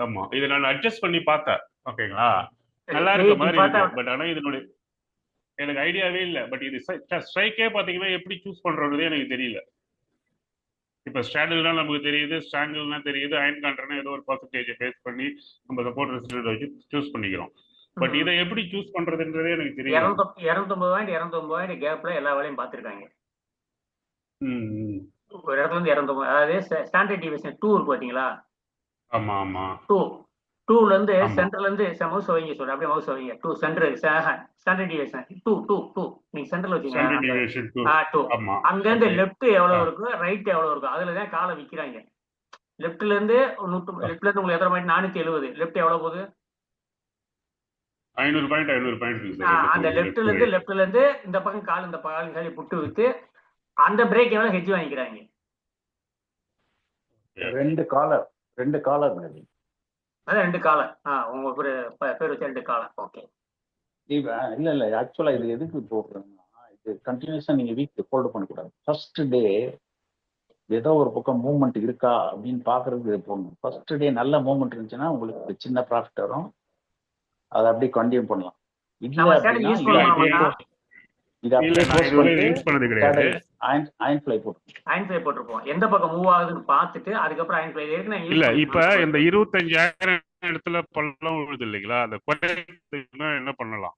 ஆமா. இத நான் அட்ஜஸ்ட் பண்ணி பார்த்தேன். ஓகேங்களா? நல்லா இருக்க கிரியேட்டிவ் மாரி பார்த்தா இருக்கு. பட் ஆனா இதனுடைய எனக்கு ஐடியாவே இல்ல. பட் இது ஸ்ட்ரைக்கே பார்த்தீங்கன்னா, எப்படி சூஸ் பண்றதுன்னே எனக்கு தெரியல. இப்ப ஸ்ட்ராடல்னா நமக்கு தெரியுது, ஸ்ட்ராங்கிள்னா தெரியுது, அயன் கான்ட்ரானா ஏதோ ஒரு பெர்சன்டேஜ் பேஸ் பண்ணி நம்ம சப்போர்ட் ரெசிஸ்டன்ட் வச்சு சூஸ் பண்ணிக்கிறோம். பட் இதை எப்படி சூஸ் பண்றதுன்றதே எனக்கு தெரியல. 250 250 கேப்ல எல்லா வேலையும் பார்த்துருக்காங்க. ம். ஒரு இடத்துல இருந்து 250, அதாவது ஸ்டாண்டர்ட் டிவிஷன் 2 இருக்கு பாத்தீங்களா? ஆமா, ஆமா. 2 2ல இருந்து ஆமா. சென்டர்ல இருந்து மவுஸ் வைங்க சொல்றேன், அப்படியே மவுஸ் வைங்க. 2 சென்டர் ஸ்டாண்டர்ட் டிவிஷன் 2 2 2 நீங்க சென்டர்ல வச்சீங்க. ஸ்டாண்டர்ட் அந்த டிவியேஷன் 2. 2 ஆமா. அங்க இருந்து ஓகே. லெஃப்ட் எவ்வளவு இருக்கு, ரைட் எவ்வளவு இருக்கு, அதுல தான் காலை விக்கிறாங்க. லெஃப்ட்ல இருந்து லெஃப்ட்ல இருந்து உங்களுக்கு எத்தனை பாயிண்ட்? 470. லெஃப்ட் எவ்வளவு போகுது? 500 பாயிண்ட் 500 பாயிண்ட் இருக்கு சார் அந்த லெஃப்ட் ரைட். லெஃப்ட்ல இருந்து இந்த பக்கம் கால், இந்த கால் காலி புட்டு வித்து அந்த பிரேக் எவ்வளவு ஹெஜ் வாங்கிக்கிறாங்க. ரெண்டு காலர் அதான் 2 காலர். உங்க பேர் வச்ச 2 காலர். ஓகே. இல்ல ஆக்சுவலா இது எதுக்கு போடுறேன்னா, இது கண்டினியூஸா நீங்க வீக் ஹோல்டு பண்ணக்கூடாது. ஃபர்ஸ்ட் டே ஏதோ ஒரு பக்கம் மூவ்மெண்ட் இருக்கா அப்படின்னு பாக்குறதுக்கு இது போடணும். ஃபர்ஸ்ட் டே நல்ல மூவ்மெண்ட் இருந்துச்சுன்னா உங்களுக்கு சின்ன ப்ராஃபிட் வரும், அதை அப்படியே கண்டினியூ பண்ணலாம். இல்ல அப்படின்னா இது அப்படியே க்ளோஸ் பண்ணிட்டு யூஸ் பண்ணது கிடையாது. அயன் ஃப்ளை போட்டுருப்போம். எந்த பக்கம் மூவ் ஆகுதுன்னு பார்த்துட்டு அதுக்கப்புறம் அயன் ஃப்ளை இல்ல. இப்ப இந்த 25,000 இடத்துல பள்ளம் விழுது இல்லைங்களா, அந்த குறைக்கிறதுக்கு என்ன பண்ணலாம்?